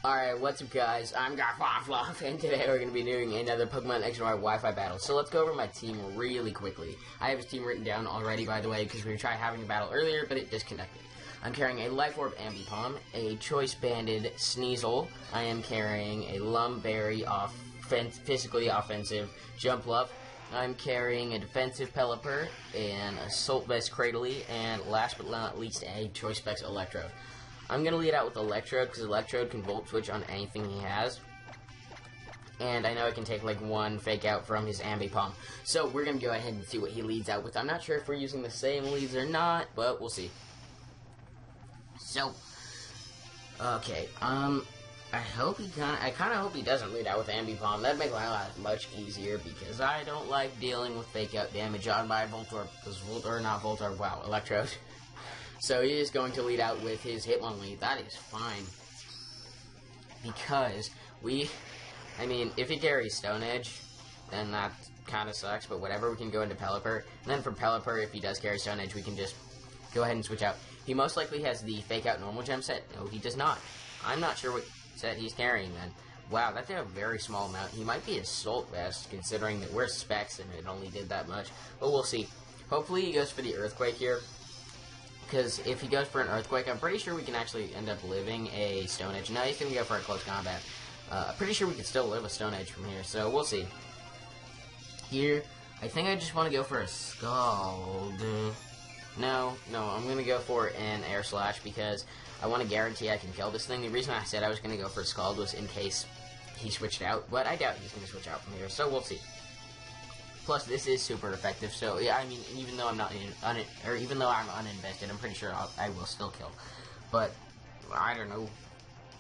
Alright, what's up guys, I'm Fluff, and today we're going to be doing another Pokemon X and Y Wi-Fi battle. So let's go over my team really quickly. I have his team written down already, by the way, because we tried having a battle earlier, but it disconnected. I'm carrying a Life Orb Ambipom, a Choice Banded Sneasel. I am carrying a Lumberry physically offensive Jumpluff. I'm carrying a defensive Pelipper, an Assault Vest Cradily, and last but not least, a Choice Specs Electrode. I'm going to lead out with Electrode, because Electrode can Volt Switch on anything he has. And I know I can take, like, one Fake Out from his Ambipom. So, we're going to go ahead and see what he leads out with. I'm not sure if we're using the same leads or not, but we'll see. So, okay, I kind of hope he doesn't lead out with Ambipom. That'd make my life much easier, because I don't like dealing with Fake Out damage on my Voltorb, because Electrode. So he is going to lead out with his Hitmonlee. That is fine. Because if he carries Stone Edge, then that kind of sucks, but whatever, we can go into Pelipper. And then from Pelipper, if he does carry Stone Edge, we can just go ahead and switch out. He most likely has the Fake Out Normal Gem set. No, he does not. I'm not sure what set he's carrying then. Wow, that's a very small amount. He might be Assault Vest, considering that we're Specs and it only did that much. But we'll see. Hopefully he goes for the Earthquake here. Because if he goes for an Earthquake, I'm pretty sure we can actually end up living a Stone Edge. No, he's going to go for a Close Combat. I'm pretty sure we can still live a Stone Edge from here, so we'll see. Here, I think I just want to go for a Scald. No, I'm going to go for an Air Slash because I want to guarantee I can kill this thing. The reason I said I was going to go for a Scald was in case he switched out, but I doubt he's going to switch out from here, so we'll see. Plus, this is super effective, so yeah, even though I'm even though I'm uninvested, I'm pretty sure I will still kill. But I don't know.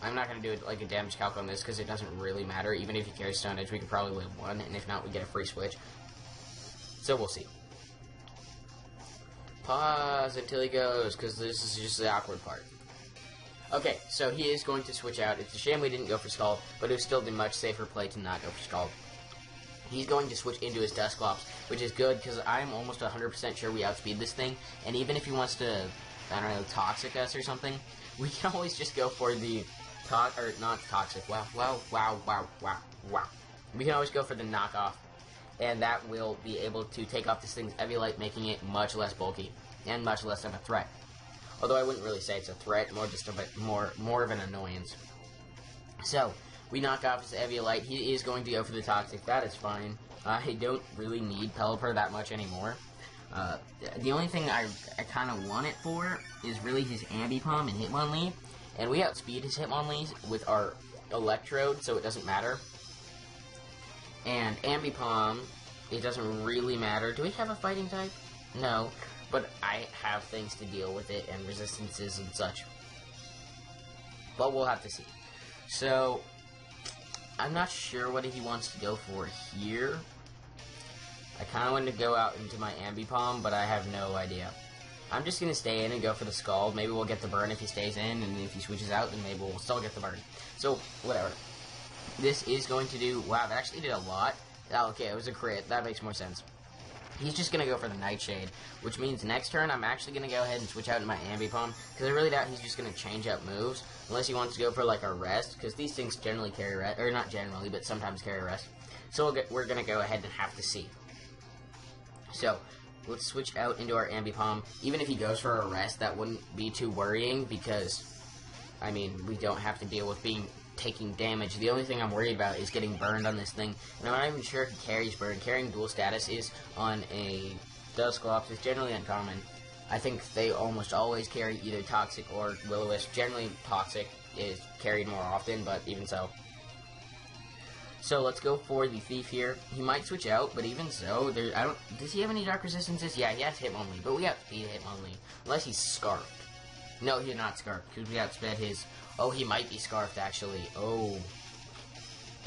I'm not gonna do like a damage calc on this because it doesn't really matter. Even if he carries Stone Edge, we can probably live one, and if not, we get a free switch. So we'll see. Pause until he goes, because this is just the awkward part. Okay, so he is going to switch out. It's a shame we didn't go for Scald, but it was still the much safer play to not go for Scald. He's going to switch into his Dusclops, which is good, because I'm almost 100% sure we outspeed this thing, and even if he wants to, I don't know, Toxic us or something, we can always just go for the, not Toxic, wow. We can always go for the Knockoff, and that will be able to take off this thing's Eviolite, making it much less bulky, and much less of a threat. Although I wouldn't really say it's a threat, more just a bit more of an annoyance. So, we knock off his Eviolite. He is going to go for the Toxic. That is fine. I don't really need Pelipper that much anymore. The only thing I kind of want it for is really his Ambipom and Hitmonlee. And we outspeed his Hitmonlee with our Electrode, so it doesn't matter. And Ambipom, it doesn't really matter. Do we have a fighting type? No. But I have things to deal with it, and resistances and such. But we'll have to see. So, I'm not sure what he wants to go for here. I kind of wanted to go out into my Ambipom, but I have no idea. I'm just going to stay in and go for the Scald. Maybe we'll get the burn if he stays in, and if he switches out, then maybe we'll still get the burn. So, whatever. This is going to do... Wow, that actually did a lot. Oh, okay, it was a crit. That makes more sense. He's just going to go for the Nightshade, which means next turn I'm actually going to go ahead and switch out into my Ambipom, because I really doubt he's just going to change up moves, unless he wants to go for like a Rest, because these things generally carry Rest, or not generally, but sometimes carry Rest. So we're going to go ahead and have to see. So, let's switch out into our Ambipom. Even if he goes for a Rest, that wouldn't be too worrying, because, we don't have to deal with taking damage. The only thing I'm worried about is getting burned on this thing, and I'm not even sure if he carries burn. Carrying dual status is on a Dusclops is generally uncommon. I think they almost always carry either Toxic or Will-O-Wisp. Generally, Toxic is carried more often, but even so. So let's go for the Thief here. He might switch out, but even so, does he have any Dark Resistances? Yeah, he has Hitmonlee, but we outspeed Hitmonlee, unless he's Scarfed. No, he's not Scarfed, because we outsped his... Oh, he might be Scarfed, actually. Oh.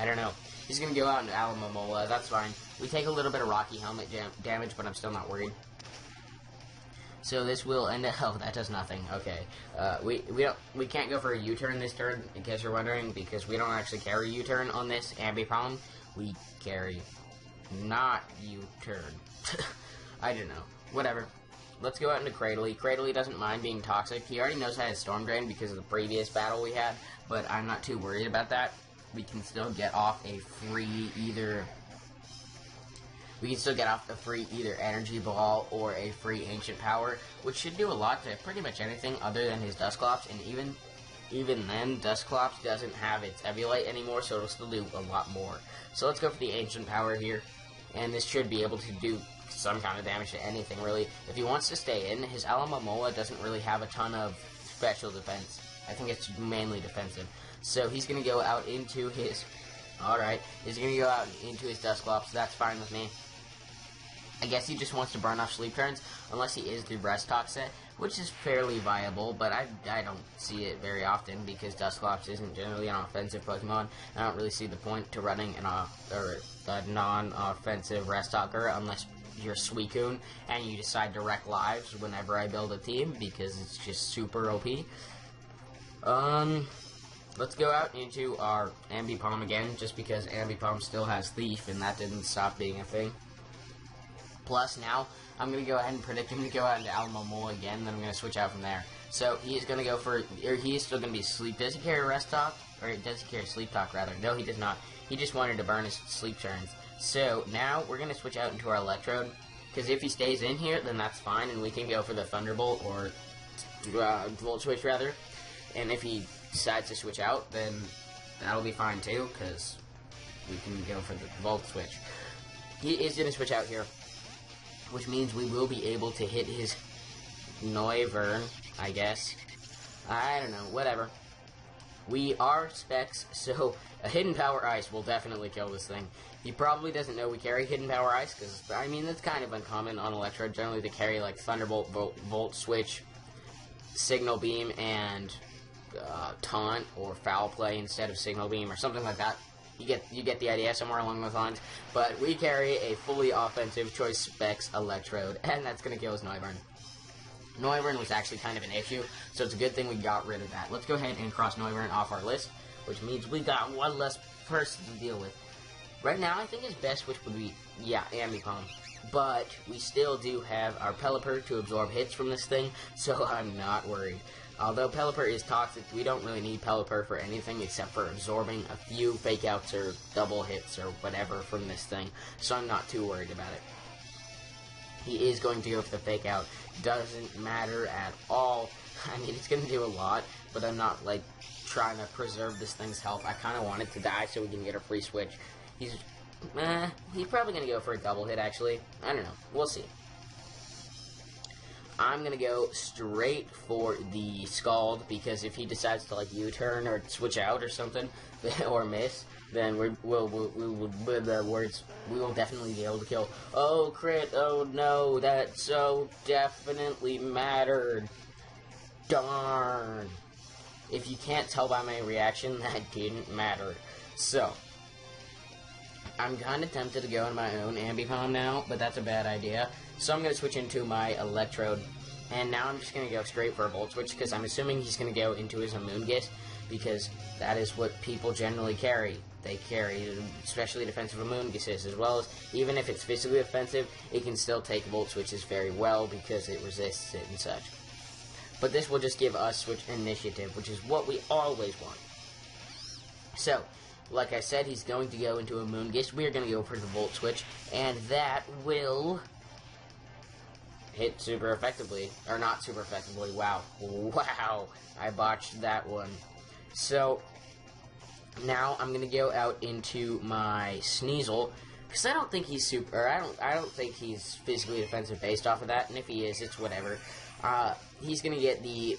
I don't know. He's going to go out into Alomomola. That's fine. We take a little bit of Rocky Helmet damage, but I'm still not worried. So this will end up... Oh, that does nothing. Okay. We can't go for a U-turn this turn, in case you're wondering, because we don't actually carry U-turn on this Ambipom. We carry not U-turn. I don't know. Whatever. Let's go out into Cradily. Cradily doesn't mind being toxic. He already knows how to Storm Drain because of the previous battle we had, but I'm not too worried about that. We can still get off a free either energy ball or a free ancient power, which should do a lot to pretty much anything other than his Dusclops, and even then, Dusclops doesn't have its Eviolite anymore, so it'll still do a lot more. So let's go for the ancient power here, and this should be able to do some kind of damage to anything, really. If he wants to stay in, his Alamomola doesn't really have a ton of special defense. I think it's mainly defensive. So he's going to go out into his... Alright, he's going to go out into his Dusclops. That's fine with me. I guess he just wants to burn off sleep turns, unless he is the Rest Talk set, which is fairly viable, but I don't see it very often, because Dusclops isn't generally an offensive Pokemon. I don't really see the point to running a non-offensive Rest Talker, unless you're Suicune, and you decide to wreck lives whenever I build a team, because it's just super OP. Let's go out into our Ambipom again, just because Ambipom still has Thief, and that didn't stop being a thing. Plus, now, I'm going to go ahead and predict him to go out into Alamomola again, then I'm going to switch out from there. So, he's going to go for, or he is still going to be Sleep. Does he carry Rest Talk? Or does he carry Sleep Talk, rather? No, he does not. He just wanted to burn his Sleep turns. So, now, we're going to switch out into our Electrode, because if he stays in here, then that's fine, and we can go for the Thunderbolt, or Volt Switch, rather. And if he decides to switch out, then that'll be fine, too, because we can go for the Volt Switch. He is going to switch out here, which means we will be able to hit his Noivern, I guess. I don't know, whatever. We are Specs, so a Hidden Power Ice will definitely kill this thing. He probably doesn't know we carry Hidden Power Ice, because, I mean, that's kind of uncommon on Electrode. Generally, they carry, like, Thunderbolt, Volt Switch, Signal Beam, and Taunt, or Foul Play instead of Signal Beam, or something like that. You get the idea, somewhere along those lines. But we carry a fully offensive Choice Specs Electrode, and that's going to kill his Noivern. Noivern was actually kind of an issue, so it's a good thing we got rid of that. Let's go ahead and cross Noivern off our list, which means we got one less person to deal with. Right now, I think his best switch would be, yeah, Ambipom. But we still do have our Pelipper to absorb hits from this thing, so I'm not worried. Although Pelipper is toxic, we don't really need Pelipper for anything except for absorbing a few fake outs or double hits or whatever from this thing, so I'm not too worried about it. He is going to go for the fake out. Doesn't matter at all. I mean, it's going to do a lot, but I'm not, like, trying to preserve this thing's health. I kind of want it to die so we can get a free switch. He's probably going to go for a double hit, actually. I don't know. We'll see. I'm going to go straight for the Scald, because if he decides to, like, U-turn or switch out or something, or miss, then we will definitely be able to kill. Oh, crit, oh no, that so definitely mattered. Darn. If you can't tell by my reaction, that didn't matter. So, I'm kind of tempted to go in my own Ambipom now, but that's a bad idea. So I'm going to switch into my Electrode, and now I'm just going to go straight for a Volt Switch, because I'm assuming he's going to go into his Amoonguss, because that is what people generally carry. They carry, especially defensive Amoongusses, as well as, even if it's physically offensive, it can still take Volt Switches very well, because it resists it and such. But this will just give us Switch Initiative, which is what we always want. So, like I said, he's going to go into Amoonguss. We are going to go for the Volt Switch, and that will hit super effectively. Or not super effectively. Wow. Wow. I botched that one. So, now I'm going to go out into my Sneasel, because I don't think he's super, or I don't think he's physically defensive based off of that, and if he is, it's whatever. He's going to get the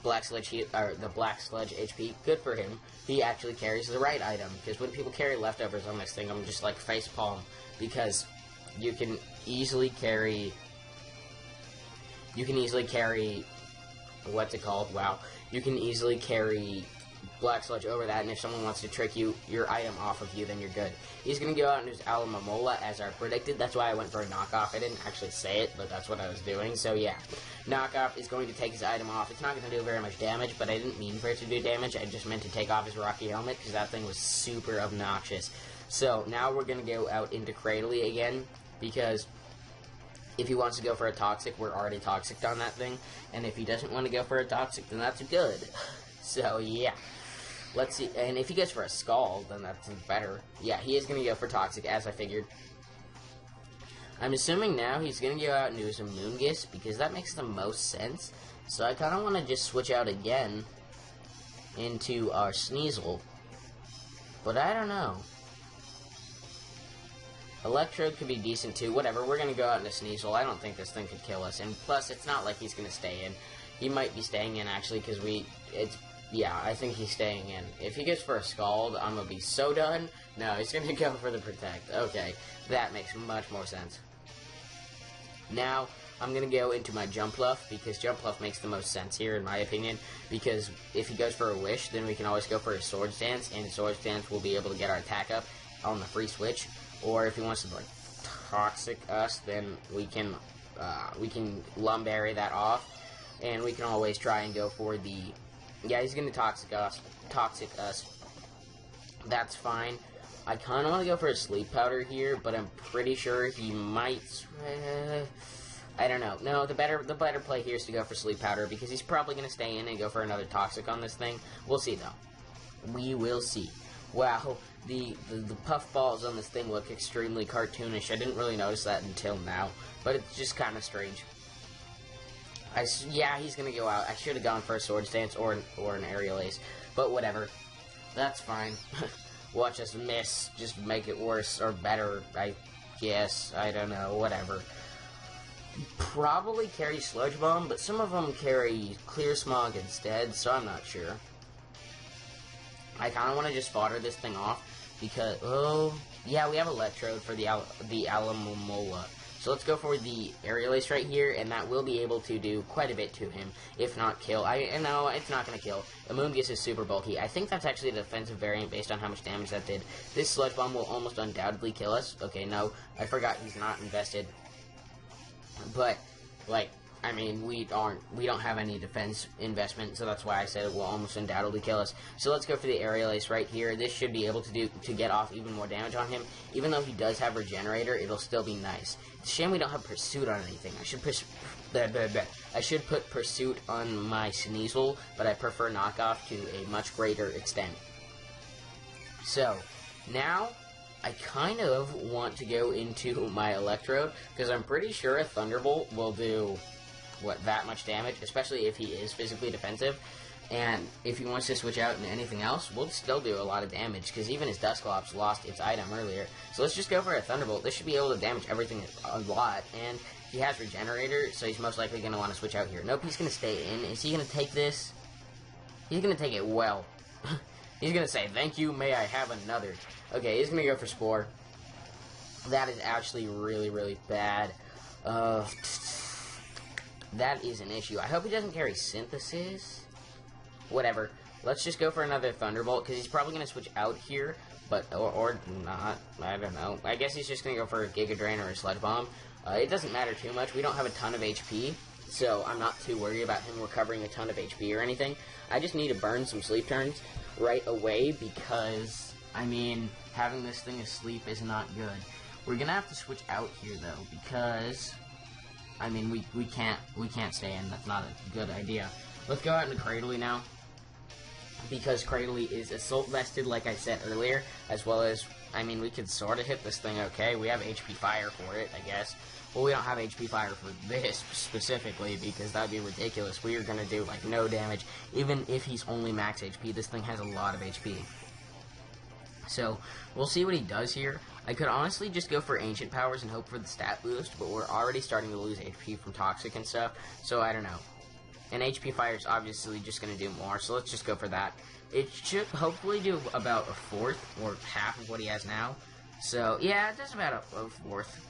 Black Sludge HP. Good for him. He actually carries the right item, because when people carry leftovers on this thing, I'm just like facepalm, because you can easily carry, what's it called? Wow. You can easily carry Black Sludge over that, and if someone wants to trick your item off of you, then you're good. He's going to go out and use Alamomola, as I predicted. That's why I went for a knockoff. I didn't actually say it, but that's what I was doing. So, yeah. Knockoff is going to take his item off. It's not going to do very much damage, but I didn't mean for it to do damage. I just meant to take off his Rocky Helmet, because that thing was super obnoxious. So, now we're going to go out into Cradily again, because if he wants to go for a Toxic, we're already Toxic on that thing. And if he doesn't want to go for a Toxic, then that's good. So, yeah. Let's see, and if he goes for a Scald, then that's better. Yeah, he is going to go for Toxic, as I figured. I'm assuming now he's going to go out and do some Moongus, because that makes the most sense. So I kind of want to just switch out again into our Sneasel. But I don't know. Electrode could be decent too. Whatever, we're going to go out into Sneasel. I don't think this thing could kill us. And plus, it's not like he's going to stay in. He might be staying in, actually, because yeah, I think he's staying in. If he goes for a Scald, I'm going to be so done. No, he's going to go for the Protect. Okay, that makes much more sense. Now, I'm going to go into my Jumpluff, because Jumpluff makes the most sense here, in my opinion. Because if he goes for a Wish, then we can always go for a Swords Dance, and Swords Dance will be able to get our attack up on the free switch. Or if he wants to, like, Toxic us, then we can Lumberry that off. And we can always try and go for the... Yeah, he's going to Toxic us. That's fine. I kind of want to go for a Sleep Powder here, but I'm pretty sure he might... I don't know. No, the better play here is to go for Sleep Powder, because he's probably going to stay in and go for another Toxic on this thing. We'll see, though. We will see. Wow, the puffballs on this thing look extremely cartoonish. I didn't really notice that until now, but it's just kind of strange. Yeah, he's going to go out. I should have gone for a Swords Dance or an Aerial Ace, but whatever. That's fine. Watch us miss. Just make it worse or better, I guess. I don't know. Whatever. Probably carry Sludge Bomb, but some of them carry Clear Smog instead, so I'm not sure. I kind of want to just fodder this thing off, because, oh, yeah, we have Electrode for the Alamomola. So let's go for the Aerial Ace right here, and that will be able to do quite a bit to him, if not kill. No, it's not going to kill. Amoonguss is super bulky. I think that's actually a defensive variant based on how much damage that did. This Sludge Bomb will almost undoubtedly kill us. Okay, no, I forgot he's not invested. But, like, I mean, we don't have any defense investment, so that's why I said it will almost undoubtedly kill us. So let's go for the Aerial Ace right here. This should be able to get off even more damage on him. Even though he does have Regenerator, it'll still be nice. It's a shame we don't have Pursuit on anything. I should put Pursuit on my Sneasel, but I prefer Knockoff to a much greater extent. So, now I kind of want to go into my Electrode, because I'm pretty sure a Thunderbolt will do, that much damage, especially if he is physically defensive. And if he wants to switch out into anything else, we'll still do a lot of damage, because even his Dusclops lost its item earlier. So let's just go for a Thunderbolt. This should be able to damage everything a lot, and he has Regenerator, so he's most likely going to want to switch out here. Nope, he's going to stay in. Is he going to take this? He's going to take it well. He's going to say, thank you, may I have another. Okay, he's going to go for Spore. That is actually really, really bad. That is an issue. I hope he doesn't carry Synthesis. Whatever. Let's just go for another Thunderbolt, because he's probably going to switch out here, but or not. I don't know. I guess he's just going to go for a Giga Drain or a Sludge Bomb. It doesn't matter too much. We don't have a ton of HP, so I'm not too worried about him recovering a ton of HP or anything. I just need to burn some sleep turns right away, because, I mean, having this thing asleep is not good. We're going to have to switch out here, though, because, I mean, we can't stay in. That's not a good idea. Let's go out into Cradley now, because Cradley is Assault Vested, like I said earlier, as well as, I mean, we could sort of hit this thing okay. We have HP Fire for it, I guess. Well, we don't have HP Fire for this specifically, because that would be ridiculous. We are going to do, like, no damage. Even if he's only max HP, this thing has a lot of HP. So, we'll see what he does here. I could honestly just go for Ancient Powers and hope for the stat boost, but we're already starting to lose HP from Toxic and stuff, so I don't know. And HP Fire is obviously just going to do more, so let's just go for that. It should hopefully do about a fourth, or half of what he has now. So, yeah, it does about a fourth.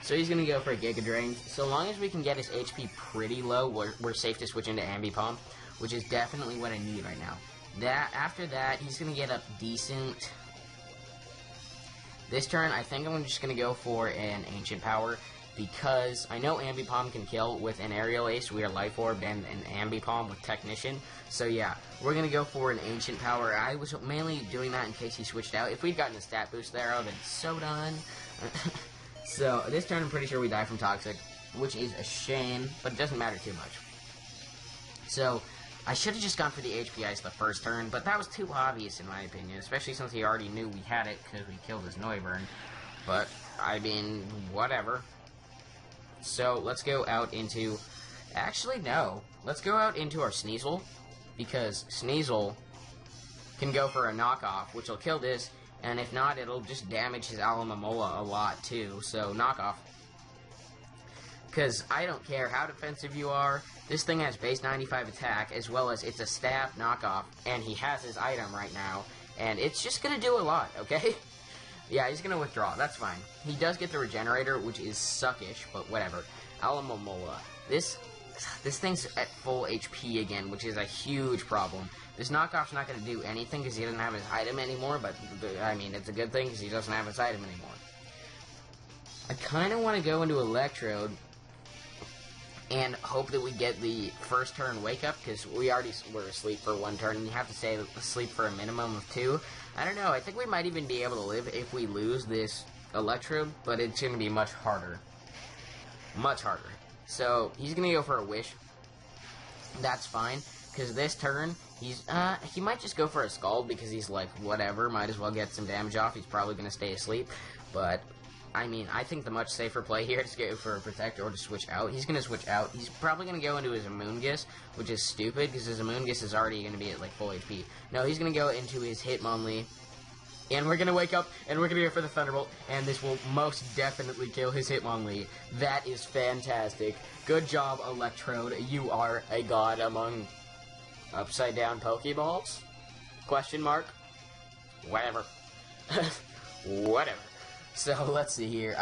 So he's going to go for a Giga Drain. So long as we can get his HP pretty low, we're safe to switch into Ambipom, which is definitely what I need right now. After that, he's going to get up decent. This turn, I think I'm just going to go for an Ancient Power, because I know Ambipom can kill with an Aerial Ace, We Are Life Orb, and an Ambipom with Technician. So yeah, we're going to go for an Ancient Power. I was mainly doing that in case he switched out. If we'd gotten a stat boost there, I would have been so done. So this turn, I'm pretty sure we die from Toxic, which is a shame, but it doesn't matter too much. So I should have just gone for the HP Ice the first turn, but that was too obvious in my opinion, especially since he already knew we had it because we killed his Noivern. But, I mean, whatever. So, let's go out into... Actually, no. Let's go out into our Sneasel, because Sneasel can go for a knockoff, which will kill this, and if not, it'll just damage his Alomomola a lot, too. So, knockoff. Because I don't care how defensive you are, this thing has base 95 attack, as well as it's a stab knockoff, and he has his item right now, and it's just gonna do a lot, okay? Yeah, he's gonna withdraw, that's fine. He does get the Regenerator, which is suckish, but whatever. Alomomola. This thing's at full HP again, which is a huge problem. This knockoff's not gonna do anything because he doesn't have his item anymore, but, I mean, it's a good thing because he doesn't have his item anymore. I kinda wanna go into Electrode, and hope that we get the first turn wake up, because we already were asleep for one turn, and you have to stay asleep for a minimum of 2. I don't know, I think we might even be able to live if we lose this Electrode, but it's going to be much harder. Much harder. So, he's going to go for a Wish. That's fine, because this turn, he might just go for a Scald, because he's like, whatever, might as well get some damage off, he's probably going to stay asleep, but... I mean, I think the much safer play here is to go for a Protect or to switch out. He's going to switch out. He's probably going to go into his Amoonguss, which is stupid, because his Amoonguss is already going to be at, like, full HP. No, he's going to go into his Hitmonlee, and we're going to wake up, and we're going to go for the Thunderbolt, and this will most definitely kill his Hitmonlee. That is fantastic. Good job, Electrode. You are a god among upside-down Pokeballs? Question mark? Whatever. Whatever. So, let's see here.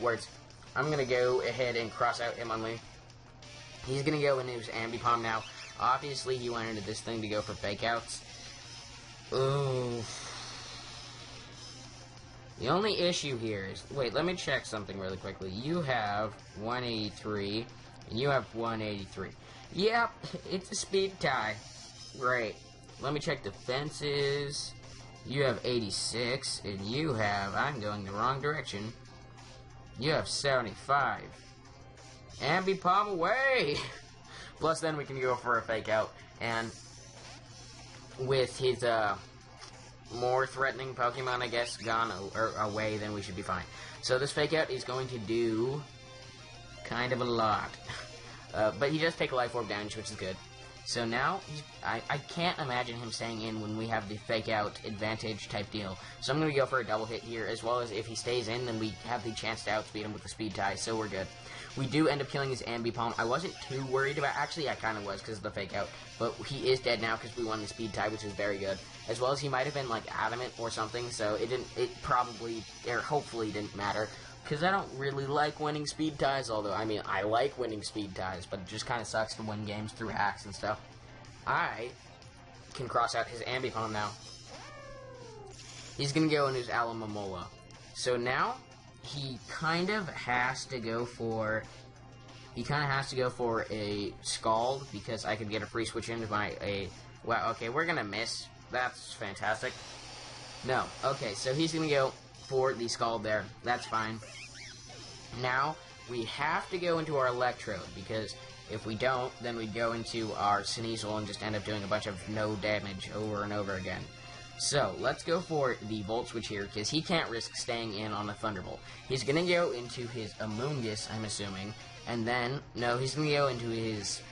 Words. I'm gonna go ahead and cross out Hitmonlee. He's gonna go into his Ambipom now. Obviously, he went into this thing to go for fake outs. Ooh. The only issue here is... Wait, let me check something really quickly. You have 183, and you have 183. Yep, it's a speed tie. Great. Let me check defenses... You have 86, and you have, I'm going the wrong direction, you have 75. Ambipom away! Plus then we can go for a fake out, and with his, more threatening Pokemon, I guess, gone away, then we should be fine. So this fake out is going to do kind of a lot. But he does take a Life Orb damage, which is good. So now, I can't imagine him staying in when we have the fake out advantage type deal. So I'm going to go for a double hit here, as well as if he stays in, then we have the chance to outspeed him with the speed tie, so we're good. We do end up killing his Ambipom. I wasn't too worried about, actually I kind of was because of the fake out, but he is dead now because we won the speed tie, which is very good. As well as he might have been like adamant or something, so it probably, or hopefully didn't matter. Because I don't really like winning speed ties, although, I mean, I like winning speed ties, but it just kind of sucks to win games through hacks and stuff. I can cross out his Ambipom now. He's going to go into his Alomomola. So now, he kind of has to go for a Scald, because I could get a free switch into wow, okay, we're going to miss. That's fantastic. No, okay, so he's going to go for the Scald there. That's fine. Now, we have to go into our Electrode, because if we don't, then we go into our Sneasel and just end up doing a bunch of no damage over and over again. So, let's go for the Volt Switch here, because he can't risk staying in on a Thunderbolt. He's going to go into his Amoonguss, I'm assuming, and then, no, he's going to go into his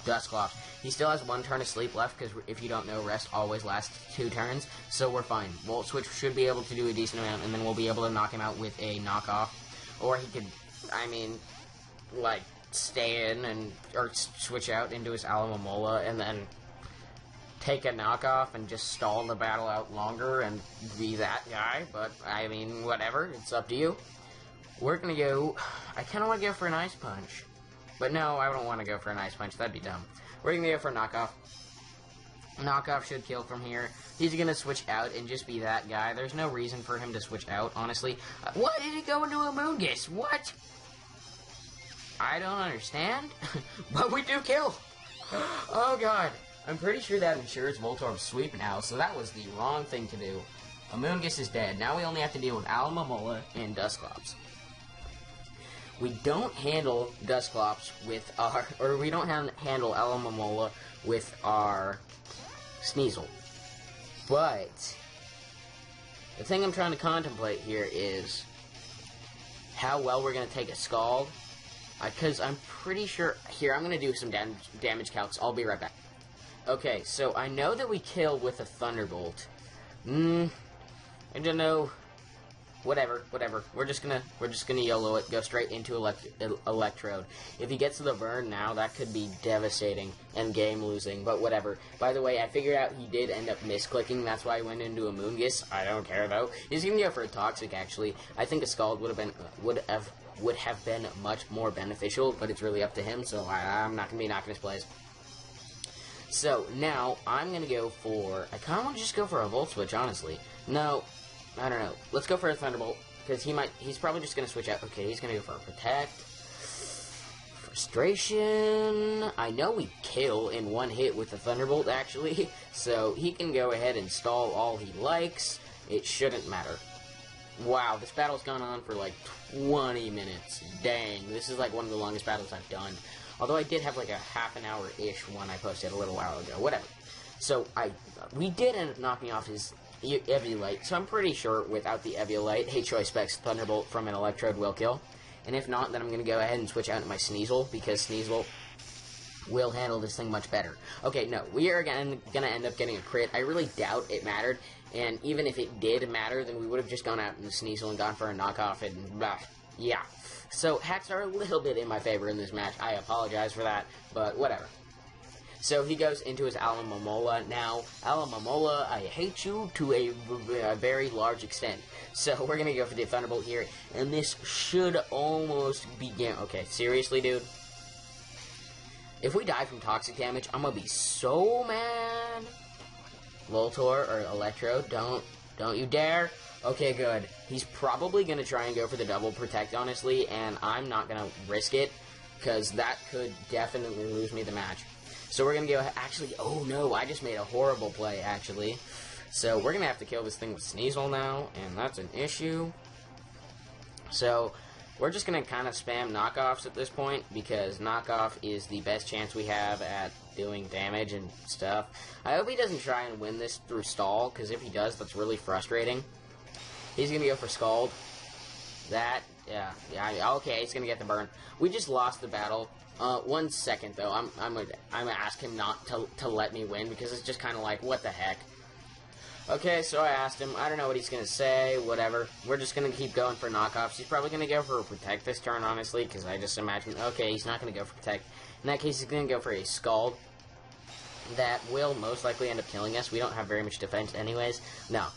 Dusclops. He still has 1 turn of sleep left, because if you don't know, rest always lasts 2 turns, so we're fine. Volt Switch should be able to do a decent amount, and then we'll be able to knock him out with a knockoff. Or he could, I mean, like, stay in or switch out into his Alomomola, and then take a knockoff and just stall the battle out longer and be that guy, but, I mean, whatever, it's up to you. We're gonna go, I kinda wanna go for an Ice Punch. But no, I don't want to go for an Ice Punch. That'd be dumb. We're going to go for a Knockoff. Knockoff should kill from here. He's going to switch out and just be that guy. There's no reason for him to switch out, honestly. What? Did he go into a Amoonguss? What? I don't understand. But we do kill. Oh, God. I'm pretty sure that ensures Voltorb sweep now, so that was the wrong thing to do. Amoonguss is dead. Now we only have to deal with Alomomola and Dusclops. we don't handle Dusclops with our, or we don't handle Alamamola with our Sneasel. But the thing I'm trying to contemplate here is how well we're going to take a Scald. Because I'm pretty sure... Here, I'm going to do some damage calcs. I'll be right back. Okay, so I know that we kill with a Thunderbolt. I don't know. Whatever. We're just gonna YOLO it, go straight into Electrode. If he gets to the burn now, that could be devastating and game losing, but whatever. By the way, I figured out he did end up misclicking, that's why I went into a Moongus. I don't care though. He's gonna go for a Toxic actually. I think a Scald would have been much more beneficial, but it's really up to him, so I'm not gonna be knocking his plays. So now I'm gonna go for, I kinda wanna just go for a Volt Switch, honestly. No, I don't know. Let's go for a Thunderbolt, because he's probably just going to switch out. Okay, he's going to go for a Protect. Frustration. I know we kill in one hit with the Thunderbolt, actually, so he can go ahead and stall all he likes. It shouldn't matter. Wow, this battle's gone on for like 20 minutes. Dang, this is like one of the longest battles I've done. Although I did have like a half an hour-ish one I posted a little while ago. Whatever. So, we did end up knocking off his Eviolite, so I'm pretty sure without the Eviolite, H-Choice Specs Thunderbolt from an Electrode will kill. And if not, then I'm going to go ahead and switch out to my Sneasel, because Sneasel will handle this thing much better. Okay, no, we are going to end up getting a crit. I really doubt it mattered, and even if it did matter, then we would have just gone out in the Sneasel and gone for a knockoff, and blah, yeah. So, hacks are a little bit in my favor in this match. I apologize for that, but whatever. So he goes into his Alamamola. Now, Alamamola, I hate you to a very large extent. So we're going to go for the Thunderbolt here, and this should almost begin. Okay, seriously, dude? If we die from toxic damage, I'm going to be so mad. Voltor or Electro, don't you dare. Okay, good. He's probably going to try and go for the double protect, honestly, and I'm not going to risk it, because that could definitely lose me the match. So we're going to go, actually, oh no, I just made a horrible play, actually. So we're going to have to kill this thing with Sneasel now, and that's an issue. So we're just going to kind of spam knockoffs at this point, because knockoff is the best chance we have at doing damage and stuff. I hope he doesn't try and win this through stall, because if he does, that's really frustrating. He's going to go for Scald. Yeah, okay, he's going to get the burn. We just lost the battle. 1 second though, I'm gonna ask him not to let me win, because it's just kind of like, what the heck. Okay, so I asked him. I don't know what he's gonna say. Whatever. We're just gonna keep going for knockoffs. He's probably gonna go for a Protect this turn, honestly, because I just imagine. Okay, he's not gonna go for Protect. In that case, he's gonna go for a Scald. That will most likely end up killing us. We don't have very much defense, anyways. No.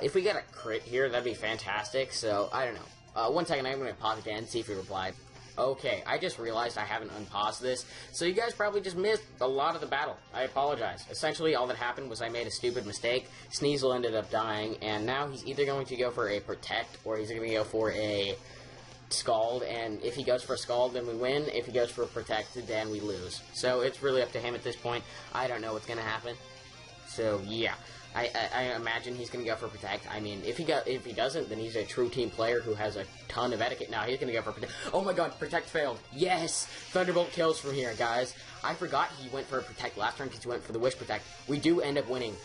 If we get a crit here, that'd be fantastic. So I don't know. 1 second, I'm gonna pause again, see if he replied. Okay, I just realized I haven't unpaused this, so you guys probably just missed a lot of the battle. I apologize. Essentially, all that happened was I made a stupid mistake. Sneasel ended up dying, and now he's either going to go for a Protect, or he's going to go for a Scald, and if he goes for a Scald, then we win. If he goes for a Protect, then we lose. So it's really up to him at this point. I don't know what's going to happen. So, yeah. I imagine he's going to go for Protect. I mean, if he doesn't, then he's a true team player who has a ton of etiquette. Now he's going to go for Protect. Oh my god, Protect failed. Yes! Thunderbolt kills from here, guys. I forgot he went for a Protect last turn because he went for the Wish Protect. We do end up winning.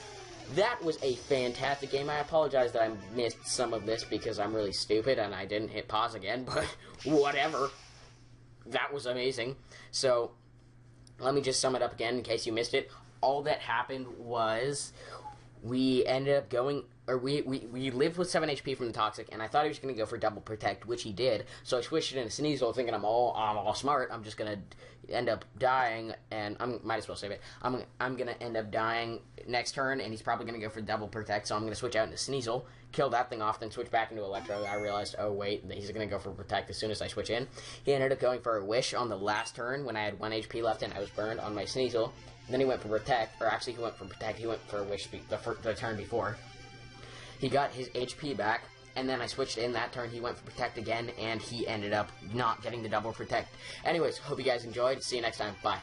That was a fantastic game. I apologize that I missed some of this because I'm really stupid and I didn't hit pause again, but whatever. That was amazing. So, let me just sum it up again in case you missed it. All that happened was we ended up going, or we lived with 7 HP from the Toxic, and I thought he was going to go for double Protect, which he did, so I switched it into Sneasel, thinking I'm all smart, I'm just going to end up dying, and might as well save it. I'm going to end up dying next turn, and he's probably going to go for double Protect, so I'm going to switch out into Sneasel, kill that thing off, then switch back into Electro. I realized, oh wait, he's going to go for Protect as soon as I switch in. He ended up going for a Wish on the last turn when I had 1 HP left and I was burned on my Sneasel. Then he went for Protect, or actually he went for Protect, he went for a Wish the turn before. He got his HP back, and then I switched in that turn, he went for Protect again, and he ended up not getting the double Protect. Anyways, hope you guys enjoyed, see you next time, bye.